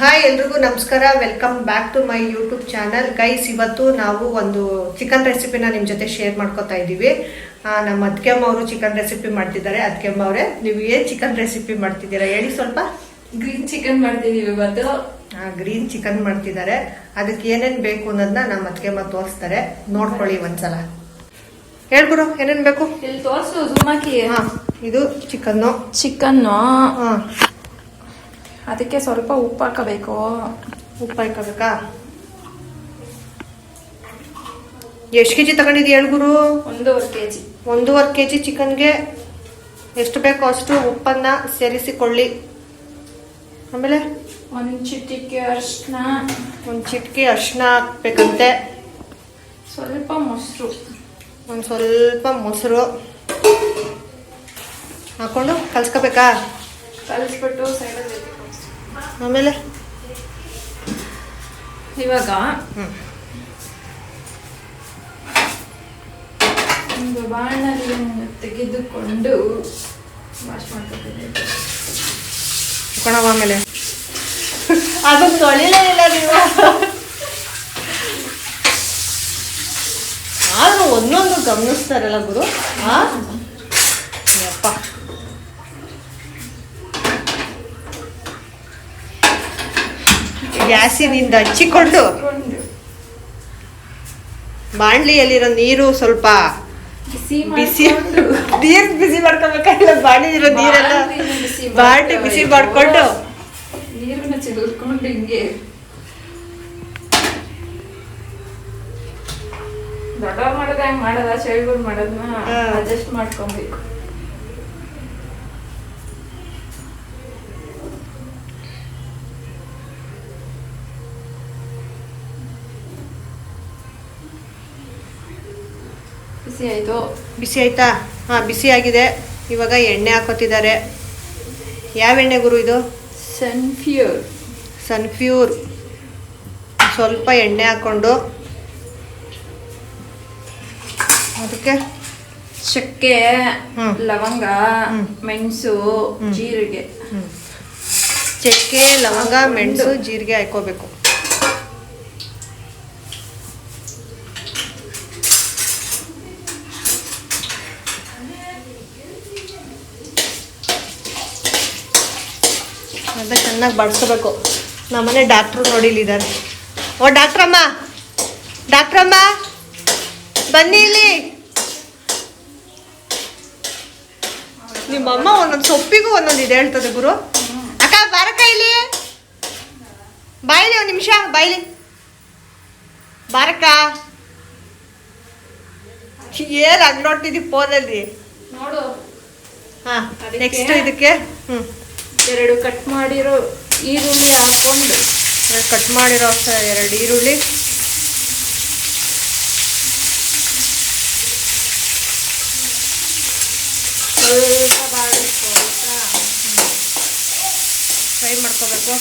Hi ಎಲ್ರಿಗೂ ನಮಸ್ಕಾರ. Welcome back to my YouTube channel. Guys, ಇವತ್ತು ನಾವು ಒಂದು ಚಿಕನ್ ರೆಸಿಪಿನ ನಿಮ್ಮ ಜೊತೆ ಶೇರ್ ಮಾಡ್ಕೋತಾ ಇದ್ದೀವಿ. ನಮ್ಮ ಅತ್ತಿಗೆಮ್ಮ ಅವರು ಚಿಕನ್ ರೆಸಿಪಿ ಮಾಡ್ತಿದ್ದಾರೆ. ಅತ್ತಿಗೆಮ್ಮ ಅವರೇ, ನೀವು ಏನು ಚಿಕನ್ ರೆಸಿಪಿ ಮಾಡ್ತಿದ್ದೀರಾ ಹೇಳಿ ಸ್ವಲ್ಪ. ಗ್ರೀನ್ ಚಿಕನ್ ಮಾಡ್ತಿದೀವಿ ಇವತ್ತು. ಗ್ರೀನ್ ಚಿಕನ್ ಮಾಡ್ತಿದ್ದಾರೆ. ಅದಕ್ಕೆ ಏನೇನು ಬೇಕು ಅನ್ನೋದನ್ನ ನಮ್ಮ ಅತ್ತಿಗೆಮ್ಮ ತೋರಿಸ್ತಾರೆ, ನೋಡ್ಕೊಳ್ಳಿ ಒಂದ್ಸಲ. ಹೇಳ್ಬಿಡು ಏನೇನು ಬೇಕು. ಇಲ್ಲಿ ತೋರಿಸು, ಝೂಮ್ ಹಾಕಿ. ಇದು ಚಿಕನ್ನು. ಅದಕ್ಕೆ ಸ್ವಲ್ಪ ಉಪ್ಪು ಹಾಕಬೇಕು. ಉಪ್ಪು ಹಾಕಬೇಕಾ? ಎಷ್ಟು ಕೆಜಿ ತಗೊಂಡಿದ್ದೀಯ ಹೇಳ್ಗುರು? 1.5 kg. 1.5 kg ಚಿಕನ್ಗೆ ಎಷ್ಟು ಬೇಕೋ ಅಷ್ಟು ಉಪ್ಪನ್ನ ಸೇರಿಸಿಕೊಳ್ಳಿ. ಆಮೇಲೆ ಒಂದು ಚಿಟಿಕೆ ಅರಿಶಿನ, ಒಂದು ಚಿಟಿಕೆ ಅರಿಶಿನ ಹಾಕ್ಬೇಕಂತೆ. ಸ್ವಲ್ಪ ಮೊಸರು, ಒಂದು ಸ್ವಲ್ಪ ಮೊಸರು ಹಾಕೊಂಡು ಕಲ್ಸ್ಕೋಬೇಕಾ? ಕಲಿಸ್ಬಿಟ್ಟು ಸೈಡಲ್ಲಿ. ಆಮೇಲೆ ಇವಾಗ ಒಂದು ಬಾಣಲಿಯನ್ನು ತೆಗೆದುಕೊಂಡು ವಾಶ್ ಮಾಡ್ಕೊತೀನಿ. ಆಮೇಲೆ ಅದು ತೊಳಿಲೇ ಇಲ್ಲ ನೀವು. ಆದ್ರೂ ಒಂದೊಂದು ಗಮನಿಸ್ತಾರಲ್ಲ ಗುರು. ಯಪ್ಪ, ಗ್ಯಾಸಿನಿಂದ ಹಚ್ಚಿಕೊಂಡು ಬಾಣ್ಲಿಯಲ್ಲಿರೋ ನೀರು ಸ್ವಲ್ಪ ಬಿಸಿ ಬಿಸಿ ಮಾಡ್ಕೊಬೇಕಾಗಿಲ್ಲ. ಬಾಣಲಿರೋ ನೀರೆಲ್ಲ ಬಾಂಡ್ಲಿ ಬಿಸಿ ಮಾಡ್ಕೊಂಡು ನೀರನ್ನ ಚೆಲ್ಕೊಂಡು ಹಿಂಗೆ ದೊಡ್ಡವ್ರು ಮಾಡೋದ ಹೆಂಗ್ ಮಾಡೋದ, ಚಳಿಗಳು ಮಾಡೋದನ್ನ ಅಡ್ಜಸ್ಟ್ ಮಾಡ್ಕೊಬೇಕು. ಬಿಸಿ ಆಯ್ತು. ಬಿಸಿ ಆಯ್ತಾ? ಬಿಸಿ ಆಗಿದೆ. ಇವಾಗ ಎಣ್ಣೆ ಹಾಕೋತಿದ್ದಾರೆ. ಯಾವ ಎಣ್ಣೆ ಗುರು ಇದು? ಸನ್ಫ್ಯೂರ್. ಸ್ವಲ್ಪ ಎಣ್ಣೆ ಹಾಕೊಂಡು ಅದಕ್ಕೆ ಚಕ್ಕೆ, ಲವಂಗ, ಮೆಣಸು, ಜೀರಿಗೆ. ಚಕ್ಕೆ, ಲವಂಗ, ಮೆಣಸು, ಜೀರಿಗೆ ಹಾಕೋಬೇಕು. ಅದ ಚೆನ್ನಾಗಿ ಬಡ್ಸ್ಕೋಬೇಕು. ನಮ್ಮನೆ ಡಾಕ್ಟ್ರು ನೋಡಿಲ್ಲಿದ್ದಾರೆ. ಓ ಡಾಕ್ಟ್ರಮ್ಮ, ಡಾಕ್ಟ್ರಮ್ಮ ಬನ್ನಿ ಇಲ್ಲಿ. ನಿಮ್ಮಮ್ಮ ಒಂದೊಂದು ಸೊಪ್ಪಿಗೂ ಒಂದೊಂದು ಇದೆ ಹೇಳ್ತದೆ ಗುರು. ಅಕ್ಕ ಬಾರಕ್ಕ ಇಲ್ಲಿ, ಬಾಯ್ಲಿ ಒಂದು ನಿಮಿಷ, ಬಾಯ್ಲಿ ಬಾರಕ್ಕ. ಏನು ಹಂಗೆ ನೋಡ್ತಿದ್ದಿ ಫೋನಲ್ಲಿ ನೋಡು. ನೆಕ್ಸ್ಟ್ ಇದಕ್ಕೆ 2 ಕಟ್ ಮಾಡಿರೋ ಈರುಳ್ಳಿ ಹಾಕೊಂಡು, 2 ಕಟ್ ಮಾಡಿರೋ 2 ಈರುಳ್ಳಿ, ಸ್ವಲ್ಪ ಬಾಡಿಸ್ಕೊಳ್ತಾ ಫ್ರೈ ಮಾಡ್ಕೋಬೇಕು.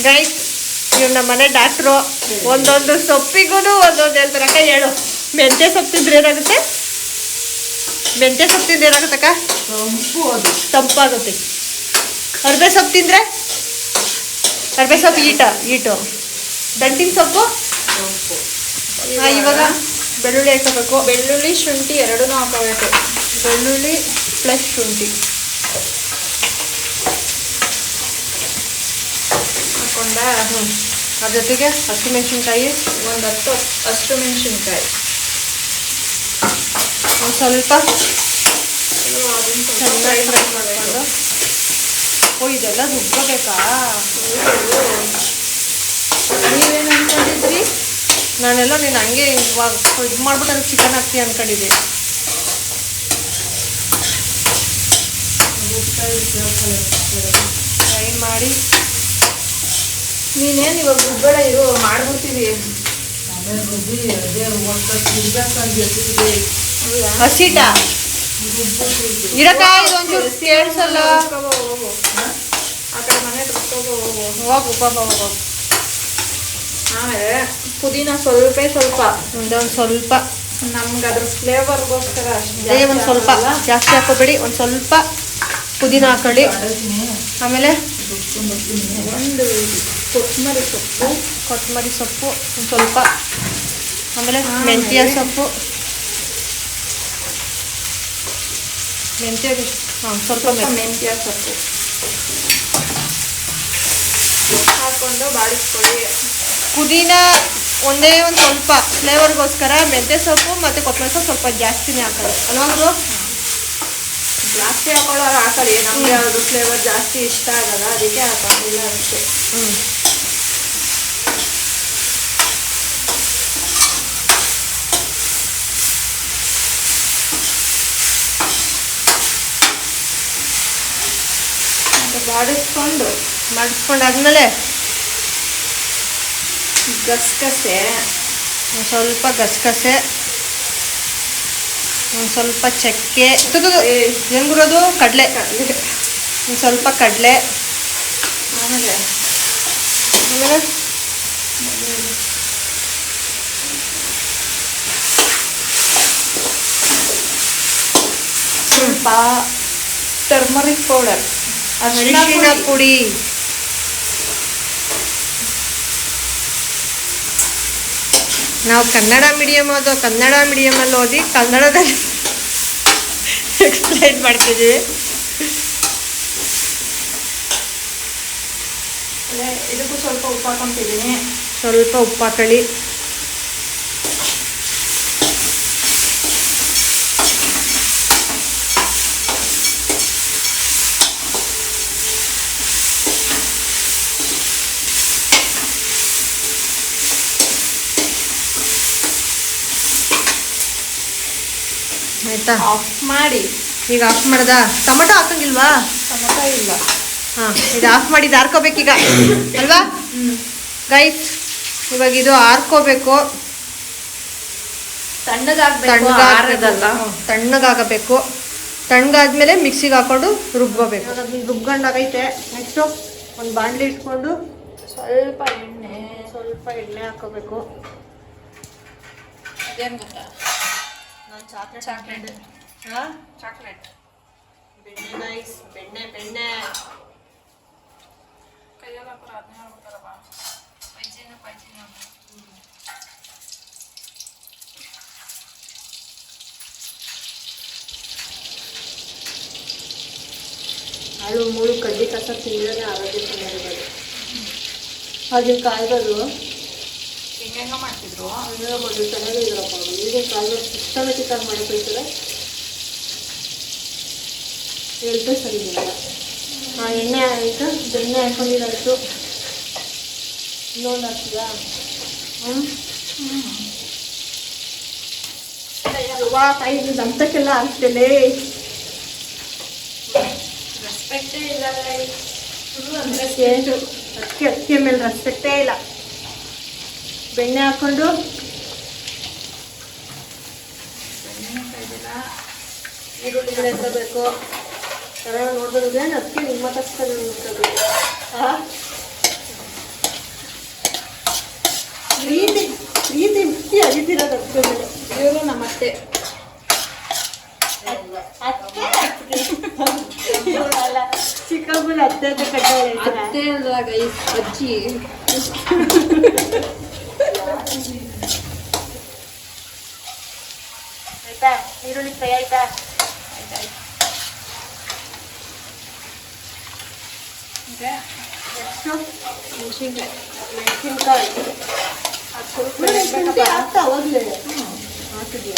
ಗೈಸ್, ಇವ್ ನಮ್ಮ ಮನೆ ಡಾಕ್ಟ್ರು. ಒಂದೊಂದು ಸೊಪ್ಪಿಗೂ ಒಂದೊಂದು ಹೇಳ್ತಾರೆ. ಅಕ್ಕ ಹೇಳು, ಮೆಂತ್ಯ ಸೊಪ್ಪು ತಿಂದ್ರೆ ಏನಾಗುತ್ತೆ? ಮೆಂತ್ಯ ಸೊಪ್ಪು ತಿಂದ್ರೆ ಏನಾಗುತ್ತಕ್ಕ? ತಂಪಾಗುತ್ತೆ. ಅರ್ಬೆ ಸೊಪ್ಪು ತಿಂದ್ರೆ? ಅರ್ಬೆ ಸೊಪ್ಪು ಈಟು. ದಂಟಿನ ಸೊಪ್ಪು ಇವಾಗ ಬೆಳ್ಳುಳ್ಳಿ ಹಾಕೋಬೇಕು. ಬೆಳ್ಳುಳ್ಳಿ, ಶುಂಠಿ ಎರಡೂ ಹಾಕೋಬೇಕು. ಬೆಳ್ಳುಳ್ಳಿ ಪ್ಲಸ್ ಶುಂಠಿ ಹಾಕೊಂಡ ಅದ್ರ ಜೊತೆಗೆ ಹಸಿಮೆಣಸಿನ್ಕಾಯಿ, ಒಂದು 10 ಹಸಿಮೆಣಸಿನ್ಕಾಯಿ, ಒಂದು ಸ್ವಲ್ಪ ಚೆನ್ನಾಗಿ ಫ್ರೈ ಮಾಡಬೇಕು. ಇದೆಲ್ಲ ರುಬ್ಬೇಕಾ? ನೀವೇನು ಅನ್ಕೊಂಡಿದ್ರಿ? ನಾನೆಲ್ಲ ನೀನು ಹಂಗೆ ಇವಾಗ ಇದು ಮಾಡ್ಬಿಟ್ಟು ಅದಕ್ಕೆ ಚಿಕನ್ ಹಾಕ್ತೀಯ ಅನ್ಕೊಂಡಿದ್ದೆ. ಫ್ರೈ ಮಾಡಿ ನೀನೇನು ಇವಾಗ ರುಬ್ಬಳ ಇರು, ಮಾಡ್ಬಿಡ್ತೀವಿ. ಹಸಿಟ ಇರಕ್ಕ, ಇದೊಂಚೂರು ಕೇಳಿಸಲ್ಲ. ಆ ಕಡೆ ಮನೆ ಹೋಗು ಪಾಪ ಹೋಗು. ಆಮೇಲೆ ಪುದೀನ ಸ್ವಲ್ಪ ಒಂದೊಂದು ಸ್ವಲ್ಪ ನಮ್ಗೆ ಅದ್ರ ಫ್ಲೇವರ್ಗೋಸ್ಕರ ಅದೇ ಒಂದು ಸ್ವಲ್ಪ ಜಾಸ್ತಿ ಹಾಕೋಬೇಡಿ. ಒಂದು ಸ್ವಲ್ಪ ಪುದೀನ ಹಾಕೊಳ್ಳಿ. ಆಮೇಲೆ ಒಂದು ಕೊತ್ತಂಬರಿ ಸೊಪ್ಪು ಒಂದು ಸ್ವಲ್ಪ. ಆಮೇಲೆ ಮೆಂತ್ಯ ಸೊಪ್ಪು ಸ್ವಲ್ಪ ಮೆಂತ್ಯ ಸೊಪ್ಪು ಹಾಕೊಂಡು ಬಾಡಿಸ್ಕೊಳ್ಳಿ. ಪುದೀನ ಒಂದೇ ಒಂದು ಸ್ವಲ್ಪ ಫ್ಲೇವರ್ಗೋಸ್ಕರ ಮೆಂತ್ಯ ಸೊಪ್ಪು ಮತ್ತು ಕೊತ್ತಂಬರಿ ಸೊಪ್ಪು ಸ್ವಲ್ಪ ಜಾಸ್ತಿನೇ ಹಾಕೊಳ್ಳಿ ಅಲ್ವಾ? ಜಾಸ್ತಿ ಹಾಕೊಳ್ಳೋರು ಹಾಕೊಳ್ಳಿ. ನಮಗೆ ಅದು ಫ್ಲೇವರ್ ಜಾಸ್ತಿ ಇಷ್ಟ ಆಗಲ್ಲ, ಅದಕ್ಕೆ ಹಾಕೊಂಡಿಲ್ಲ ಅಷ್ಟೇ. ಮಾಡಿಸ್ಕೊಂಡಾದ್ಮೇಲೆ ಗಸಗಸೆ ಒಂದು ಸ್ವಲ್ಪ ಗಸಗಸೆ, ಒಂದು ಸ್ವಲ್ಪ ಚಕ್ಕೆ, ಹೆಂಗಿರೋದು ಕಡಲೆ, ಒಂದು ಸ್ವಲ್ಪ ಕಡಲೆ. ಆಮೇಲೆ ಸ್ವಲ್ಪ ಟರ್ಮರಿಕ್ ಪೌಡರ್, ಅರಿಶಿನ ಪುಡಿ. ನಾವು ಕನ್ನಡ ಮೀಡಿಯಮಲ್ಲಿ ಓದಿ ಕನ್ನಡದಲ್ಲಿ ಎಕ್ಸ್ಪ್ಲೈನ್ ಮಾಡ್ತಿದ್ದೀವಿ. ಇದಕ್ಕೂ ಸ್ವಲ್ಪ ಉಪ್ಪು ಹಾಕೊಂತಿದ್ದೀನಿ. ಸ್ವಲ್ಪ ಉಪ್ಪು ಹಾಕೊಳ್ಳಿ. ಆಯ್ತಾ? ಆಫ್ ಮಾಡಿ. ಈಗ ಆಫ್ ಮಾಡ್ದ? ಟೊಮೊಟೊ ಹಾಕಂಗಿಲ್ವಾ? ಟೊಮೊಟೊ ಇಲ್ಲ. ಹಾಂ, ಇದು ಆಫ್ ಮಾಡಿ ಇದು ಹಾರ್ಕೋಬೇಕೀಗ ಅಲ್ವಾ ಗೈಸ್? ಇವಾಗ ಇದು ಹಾರ್ಕೋಬೇಕು. ತಣ್ಣಗಾಗಬೇಕು. ತಣ್ಣಗಾದ್ಮೇಲೆ ಮಿಕ್ಸಿಗೆ ಹಾಕೊಂಡು ರುಬ್ಕೋಬೇಕು. ರುಬ್ಕೊಂಡಾಗೈತೆ. ನೆಕ್ಸ್ಟು ಒಂದು ಬಾಣಲಿ ಇಟ್ಕೊಂಡು ಸ್ವಲ್ಪ ಎಣ್ಣೆ ಹಾಕೋಬೇಕು. ಅದೇನು ಗೊತ್ತಾ? ನಾನು ಚಾಕ್ಲೇಟ್ ಬೆಣ್ಣೆ ಗೈಸ್, ಬೆಣ್ಣೆ ಕೈಯೆಲ್ಲ ಪೂರ ಅದನ್ನೇ ಮಾಡ್ತಾರಪ್ಪ. ಪೈಜಿನ ಹಾಳು ಮೂಳು ಕಡ್ಡಿ ಕಸ ತಿಂದ್ರೆ ಆರೋಗ್ಯ ಚೆನ್ನಾಗಿರೋದು. ಹಾಗೆ ಕಾಯ್ಗಳು ಹೆಂಗ ಮಾಡ್ತಿದ್ರು ಮಾಡಿ ಚೆನ್ನಾಗಿದ್ರಪ್ಪ. ಈಗ ಕಾಯ್ಗಳು ಸಿಸ್ಟಮೆಟಿಕ್ ಆಗಿ ಮಾಡಿಕೊಳ್ತಾರೆ. ಹೇಳ್ತಾ ಸರಿ ಇಲ್ಲ. ಎಣ್ಣೆ ಆಯಿತು, ಬೆಣ್ಣೆ ಹಾಕೊಂಡಿದ್ದಾಯ್ತು. ಇನ್ನೊಂದು ಹಾಕ್ತೀಯಾ? ಕೈ ದಂತಕ್ಕೆಲ್ಲ ಹಾಕ್ತೇನೆ. ರೆಸ್ಪೆಕ್ಟೇ ಇಲ್ಲ ಅಕ್ಕಿ ಮೇಲೆ ರೆಸ್ಪೆಕ್ಟೇ ಇಲ್ಲ. ಬೆಣ್ಣೆ ಹಾಕೊಂಡು ಈರುಳ್ಳಿ ಎತ್ತಬೇಕು. ಚೆನ್ನಾಗಿ ನೋಡ್ಬೇಕು. ಅದಕ್ಕೆ ನಿಮ್ಮ ತಕ್ಷಣ ನೋಡ್ಕೋಬೇಕು. ಪ್ರೀತಿ ಅರಿತಿರೋದು ಅದಕ್ಕೆ. ಇವರು ನಮ್ಮತ್ತೆ ಚಿಕ್ಕಮ್ಮನ ಅತ್ತೆ ಅಂತ ಕಟ್ಟಾಳೆ. ಅತ್ತೆ ಅಲ್ಲ ಗೈಸ್, ಅಜ್ಜಿ. ಆಯ್ತಾ? ಈರುಳ್ಳಿ ಫ್ರೈ ಆಯ್ತಾ? ಮೆಣಸಿನ್ಕಾಯಿ ಅದು ಸ್ವಲ್ಪ ಆಗ್ತಾ ಹೋಗ್ಲೇ ಹಾಕಿದ್ಯಾ?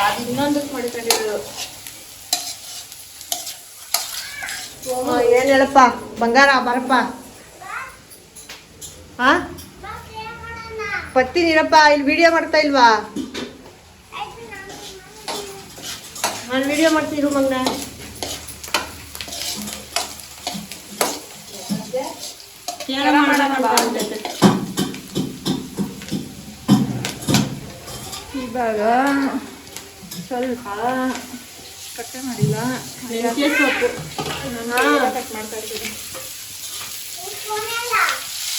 ಅದು ಇನ್ನೊಂದಕ್ಕೆ ಮಾಡ್ಕೊಂಡಿರೋದು. ಏನು ಹೇಳಪ್ಪ ಬಂಗಾರ ಬರಪ್ಪ. ಹಾ ಬರ್ತೀನಿರಪ್ಪ. ಇಲ್ಲಿ ವಿಡಿಯೋ ಮಾಡ್ತಾ ಇಲ್ವಾ? ನಾನು ವಿಡಿಯೋ ಮಾಡ್ತಿರು ಮಗನ. ಇವಾಗ ಸ್ವಲ್ಪ ಕಟ್ಟೆ ಮಾಡಿಲ್ಲ. ಮೆಂತ್ಯ ಸೊಪ್ಪು ಕಟ್ ಮಾಡ್ತಾ ಇದ್ದೀನಿ.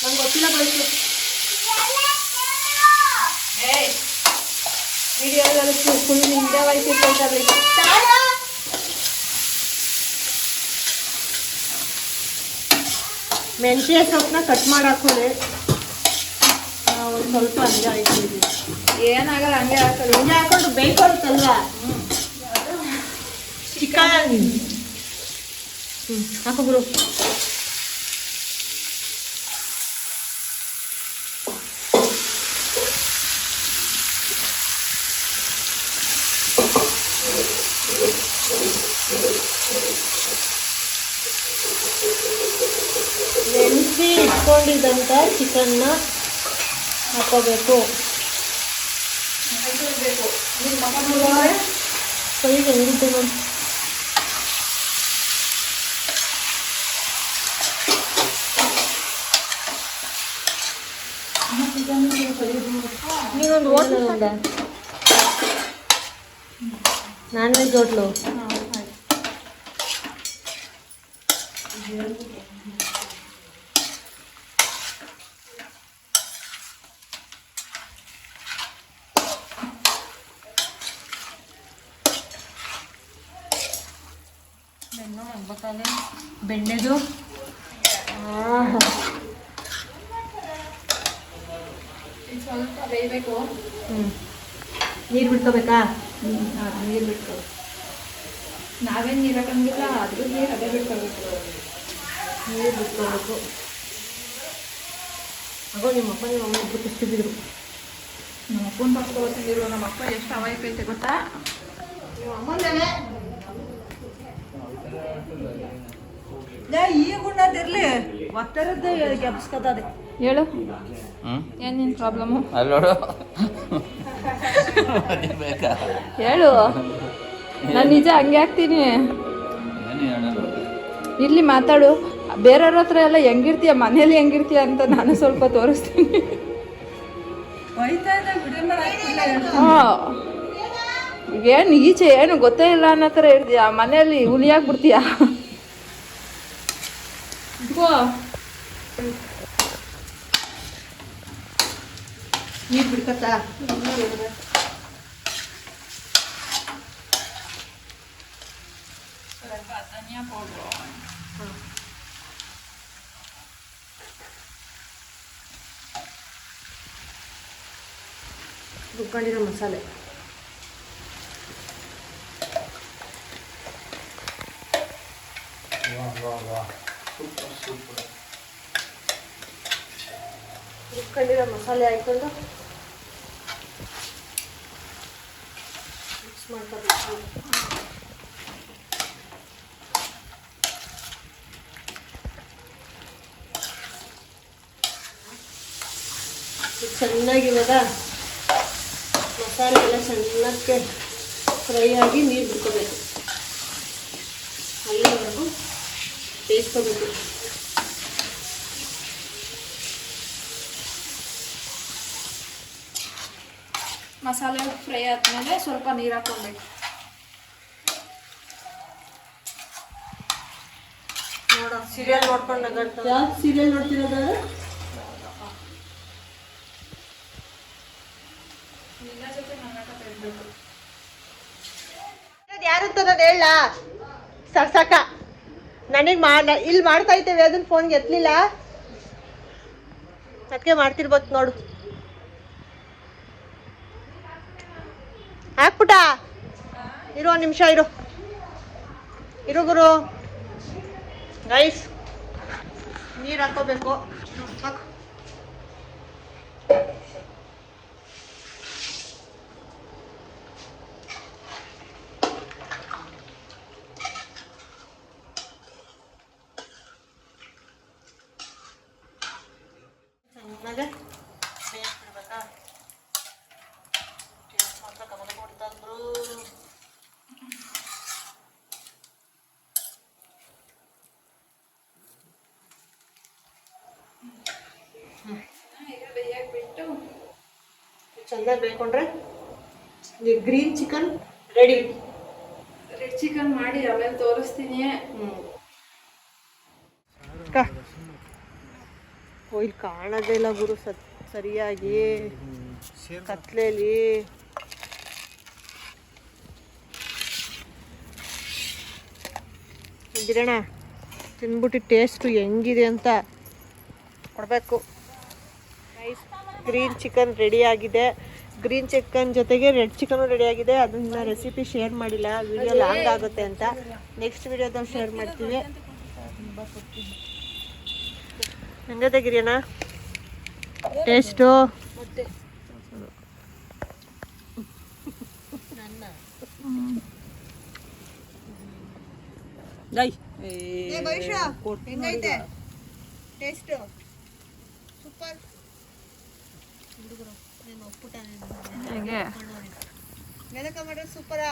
ನಂಗೆ ಗೊತ್ತಿಲ್ಲ ಬಳಸು. ವಿಡಿಯೋದಲ್ಲಿ ಫುಲ್ ನಿಂದೆ ವಯಸ್ಸಿರ್ತೈತಲ್ಲ. ಮೆಂತ್ಯ ಸೊಪ್ಪನ್ನ ಕಟ್ ಮಾಡಿ ಹಾಕೊಳ್ಳಿ. ಒಂದು ಸ್ವಲ್ಪ ಹಂಗೆ ಹಾಕಿದ್ವಿ. ಏನಾಗಲ್ಲ, ಹಂಗೆ ಹಾಕೋದು. ಹಂಗೆ ಹಾಕೊಂಡು ಬೇಯ್ಕೊಳ್ತಲ್ವಾ ಚಿಕನ್. ಹಾಕೋಬ್ರು. ನೆನೆಸಿ ಇಟ್ಕೊಂಡಿದ್ದಂಥ ಚಿಕನ್ನ ಹಾಕೋಬೇಕು. ಕೈಗೆ ಹೆಂಗಿದ್ದು ನೋಡಿ. ನೀವೊಂದು ಹೋಟ್ಲು ಉಂಟಾ? Non veg hotel. ಬೆಣ್ಣೆದು ಸ್ವಲ್ಪ ಬೇಯಬೇಕು. ನೀರು ಬಿಡ್ಕೋಬೇಕಾ? ನೀರು ಬಿಟ್ಕೊ. ನಾವೇನು ನೀರು ಹಾಕಂಗಿಲ್ಲ, ಅದ್ರ ನೀರು ಅದೇ ಬಿಟ್ಕೊಬೇಕು. ನೀರು ಬಿಟ್ಕೋಬೇಕು. ಆಗೋ ನಿಮ್ಮಪ್ಪ ನಿಮ್ಮಮ್ಮ ಇಬ್ಬರು ಕುಸ್ತಿದ್ರು. ನಮ್ಮ ಅಪ್ಪನ ಪಡ್ಕೊಳ್ತಿದ್ರು. ನಮ್ಮ ಅಪ್ಪ ಎಷ್ಟು ಅವೈಪ್ ಐತೆ ಗೊತ್ತಾ? ಈ ಗುಣದಿರ್ಲಿ ಒತ್ತರದ್ದು ಗೆಬ್ಸ್ಕೊತದೆ. ಹೇಳು, ಏನು ನಿನ್ನ ಪ್ರಾಬ್ಲಮ್ಮು? ಅಲ್ಲೋಡು ಹೇಳು, ನಾನು ನಿಜ ಹಂಗೆ ಆಗ್ತೀನಿ. ಇಲ್ಲಿ ಮಾತಾಡು. ಬೇರೆಯವ್ರ ಹತ್ರ ಎಲ್ಲ ಹೆಂಗಿರ್ತೀಯ, ಮನೇಲಿ ಹೆಂಗಿರ್ತೀಯ ಅಂತ ನಾನು ಸ್ವಲ್ಪ ತೋರಿಸ್ತೀನಿ. ಹಾಂ, ಏನು ಈಚೆ ಏನು ಗೊತ್ತೇ ಇಲ್ಲ ಅನ್ನೋ ಥರ ಇರ್ತೀಯ, ಮನೆಯಲ್ಲಿ ಹುಲಿಯಾಗ್ಬಿಡ್ತೀಯ. ನೀರು ಬಿಡ್ಕತ್ತಾ? ರುಬ್ಕೊಂಡಿರೋ ಮಸಾಲೆ. ರುಬ್ಕೊಂಡಿರೋ ಮಸಾಲೆ ಹಾಕೊಂಡು ಮಿಕ್ಸ್ ಮಾಡ್ಕೋಬೇಕು. ಚೆನ್ನಾಗಿ ಇವಾಗ ಮಸಾಲೆ ಎಲ್ಲ ಚೆನ್ನಾಗಿ ಫ್ರೈ ಆಗಿ ನೀರು ಬಿಡ್ಕೋಬೇಕು. ಅಲ್ಲಿವರೆಗೂ ಬೇಯಿಸ್ಕೋಬೇಕು. ಮಸಾಲೆ ಫ್ರೈ ಆದಮೇಲೆ ಸ್ವಲ್ಪ ನೀರು ಹಾಕ್ಕೊಬೇಕು. ನೋಡೋ ಸೀರಿಯಲ್ ನೋಡ್ಕೊಂಡು ನಗಡ್ತಾ. ಯಾವ ಸೀರಿಯಲ್ ನೋಡ್ತಿರೋದಾದ್ರೆ ಯಾರು ಅಂತ ನಾನು ಹೇಳ ಸಾಕ. ನನಗೆ ಇಲ್ಲಿ ಮಾಡ್ತಾ ಇದ್ದೇವೆ, ಅದನ್ನ ಫೋನ್ಗೆ ಎತ್ತಲಿಲ್ಲ, ಅದಕ್ಕೆ ಮಾಡ್ತಿರ್ಬೋದು ನೋಡು. ಹಾಕ್ಬಿಟ್ಟ ಇರು, ಒಂದು ನಿಮಿಷ ಇರು ಗುರು. ಗೈಸ್, ನೀರು ಹಾಕೋಬೇಕು. ಹಾಕು. ಚೆನ್ನಾಗೆ ಬೇಯಿಸ್ಬಿಡ್ಬೇಕಾ? ಟೇಸ್ಟ್ ಮಾತ್ರ ಕಮಲ ಕೊಡ್ತಾದ್ರು. ಬೇಯಕ್ಕೆ ಬಿಟ್ಟು ಚೆನ್ನಾಗಿ ಬೇಯ್ಕೊಂಡ್ರೆ green chicken ready. Red chicken ಮಾಡಿ ಆಮೇಲೆ ತೋರಿಸ್ತೀನಿ. ಇಲ್ಲಿ ಕಾಣೋದೇ ಇಲ್ಲ ಗುರು ಸರಿಯಾಗಿ ಕತ್ಲೇಲಿ. ಬಿಡೋಣ ತಿನ್ಬಿಟ್ಟು ಟೇಸ್ಟು ಹೆಂಗಿದೆ ಅಂತ ಕೊಡಬೇಕು. ಗ್ರೀನ್ ಚಿಕನ್ ರೆಡಿ ಆಗಿದೆ. ಗ್ರೀನ್ ಚಿಕನ್ ಜೊತೆಗೆ ರೆಡ್ ಚಿಕನು ರೆಡಿ ಆಗಿದೆ. ಅದನ್ನ ರೆಸಿಪಿ ಶೇರ್ ಮಾಡಿಲ್ಲ, ವಿಡಿಯೋ ಲಾಂಗ್ ಆಗುತ್ತೆ ಅಂತ. ನೆಕ್ಸ್ಟ್ ವಿಡಿಯೋದಲ್ಲಿ ಶೇರ್ ಮಾಡ್ತೀವಿ. ಹೆಂಗದೆ ಗಿರಿಯಣ್ಣ ಟೇಸ್ಟು? ಹೆಂಗೈತೆ ಟೇಸ್ಟು? ಸೂಪರ್. ಹೇಗೆ ನೆನಕ ಮಾಡಿದ್ರೆ ಸೂಪರಾ?